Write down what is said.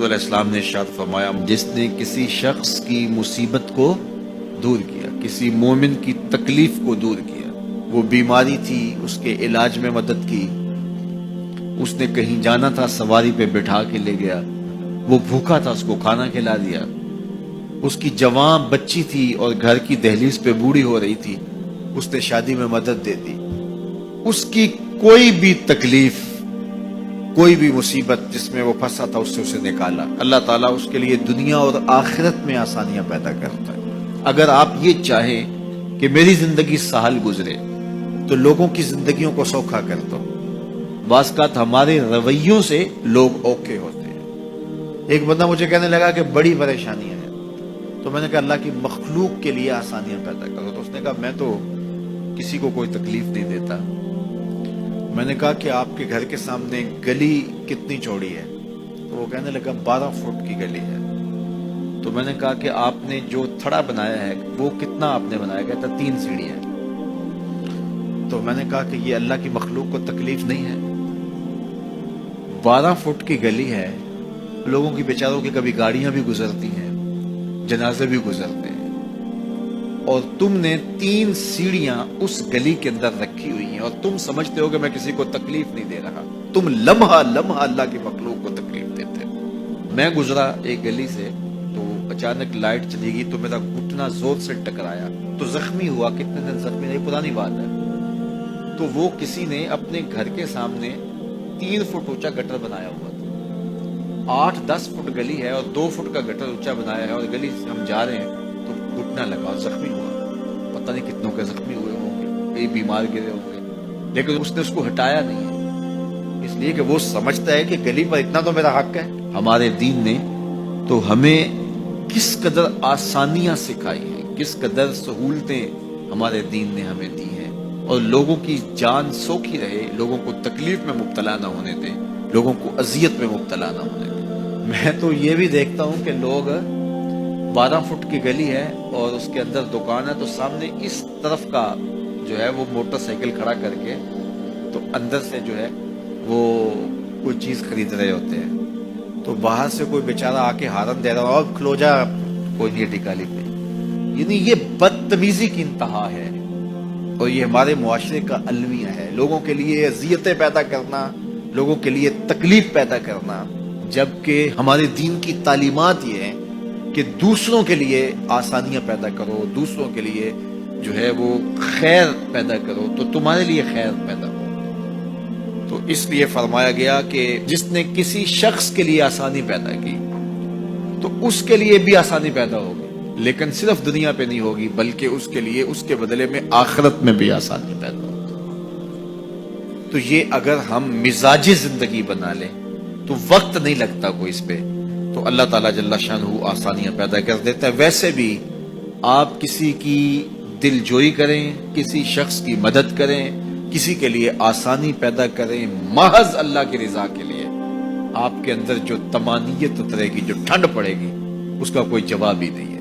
علیہ السلام نے ارشاد فرمایا، جس نے کسی شخص کی مصیبت کو دور کیا، کسی مومن کی تکلیف کو دور کیا، وہ بیماری تھی اس کے علاج میں مدد کی، اس نے کہیں جانا تھا سواری پہ بٹھا کے لے گیا، وہ بھوکا تھا اس کو کھانا کھلا دیا، اس کی جوان بچی تھی اور گھر کی دہلیز پہ بوڑھی ہو رہی تھی، اس نے شادی میں مدد دے دی، اس کی کوئی بھی تکلیف، کوئی بھی مصیبت جس میں وہ پھنسا تھا اس سے اسے نکالا۔ اللہ تعالیٰ اس کے لیے دنیا اور آخرت میں آسانیاں پیدا کرتا ہے۔ اگر آپ یہ چاہیں کہ میری زندگی سہل گزرے تو لوگوں کی زندگیوں کو سوکھا کر دو۔ بعض اوقات ہمارے رویوں سے لوگ اوکے ہوتے ہیں۔ ایک بندہ مجھے کہنے لگا کہ بڑی پریشانیاں ہیں، تو میں نے کہا اللہ کی مخلوق کے لیے آسانیاں پیدا کرو، تو اس نے کہا میں تو کسی کو کوئی تکلیف نہیں دیتا۔ میں نے کہا کہ آپ کے گھر کے سامنے گلی کتنی چوڑی ہے؟ تو وہ کہنے لگا 12 فٹ کی گلی ہے۔ تو میں نے کہا کہ آپ نے جو تھڑا بنایا ہے وہ کتنا آپ نے بنایا؟ کہتا 3 سیڑھیاں۔ تو میں نے کہا کہ یہ اللہ کی مخلوق کو تکلیف نہیں ہے؟ 12 فٹ کی گلی ہے، لوگوں کی بیچاروں کی کبھی گاڑیاں بھی گزرتی ہیں، جنازے بھی گزرتے ہیں، اور تم نے 3 سیڑھیاں اس گلی کے اندر رکھی ہوئی ہیں اور تم سمجھتے ہو کہ میں کسی کو تکلیف نہیں دے رہا۔ تم لمحہ لمحہ اللہ کی مخلوق کو تکلیف دیتے ہو۔ میں گزرا ایک گلی سے تو اچانک لائٹ چلی گئی تو میرا گھٹنا زور سے ٹکرایا تو زخمی ہوا۔ کتنے دن زخمی نہیں، پرانی بات ہے۔ تو وہ کسی نے اپنے گھر کے سامنے 3 فٹ اونچا گٹر بنایا ہوا تھا۔ 8-10 فٹ گلی ہے اور 2 فٹ کا گٹر اونچا بنایا ہے، اور گلی سے ہم جا رہے ہیں تو گھٹنا لگا اور زخمی ہوا۔ پتہ نہیں کتنوں کے زخمی ہوئے ہوں گے، کئی بیمار گرے ہوں گے، لیکن اس نے اس کو ہٹایا نہیں ہے، اس لیے کہ وہ سمجھتا ہے کہ گلی پر اتنا تو میرا حق ہے۔ ہمارے دین نے تو ہمیں کس قدر آسانیاں سکھائی ہیں، کس قدر سہولتیں ہمارے دین نے ہمیں دی ہیں، اور لوگوں کی جان سوکھی رہے، لوگوں کو تکلیف میں مبتلا نہ ہونے دیں، لوگوں کو اذیت میں مبتلا نہ ہونے دیں۔ میں تو یہ بھی دیکھتا ہوں کہ لوگ 12 فٹ کی گلی ہے اور اس کے اندر دکان ہے، تو سامنے اس طرف کا جو ہے وہ موٹر سائیکل کھڑا کر کے تو اندر سے جو ہے وہ کوئی چیز خرید رہے ہوتے ہیں، تو باہر سے کوئی بیچارہ آ کے ہارن دے رہا، اور کھلو جا، کوئی نہیں ٹکالی پہ۔ یعنی یہ بدتمیزی کی انتہا ہے، اور یہ ہمارے معاشرے کا المیہ ہے، لوگوں کے لیے اذیتیں پیدا کرنا، لوگوں کے لیے تکلیف پیدا کرنا، جبکہ ہمارے دین کی تعلیمات یہ ہیں کہ دوسروں کے لیے آسانیاں پیدا کرو، دوسروں کے لیے جو ہے وہ خیر پیدا کرو تو تمہارے لیے خیر پیدا ہو۔ تو اس لیے فرمایا گیا کہ جس نے کسی شخص کے لیے آسانی پیدا کی تو اس کے لیے بھی آسانی پیدا ہوگی، لیکن صرف دنیا پہ نہیں ہوگی بلکہ اس کے لیے اس کے بدلے میں آخرت میں بھی آسانی پیدا ہوگی۔ تو یہ اگر ہم مزاجی زندگی بنا لیں تو وقت نہیں لگتا کوئی اس پہ، تو اللہ تعالیٰ جل شانہ آسانیاں پیدا کر دیتا ہے۔ ویسے بھی آپ کسی کی دل جوئی کریں، کسی شخص کی مدد کریں، کسی کے لیے آسانی پیدا کریں محض اللہ کی رضا کے لیے، آپ کے اندر جو طمانینت اترے گی، جو ٹھنڈ پڑے گی، اس کا کوئی جواب ہی نہیں ہے۔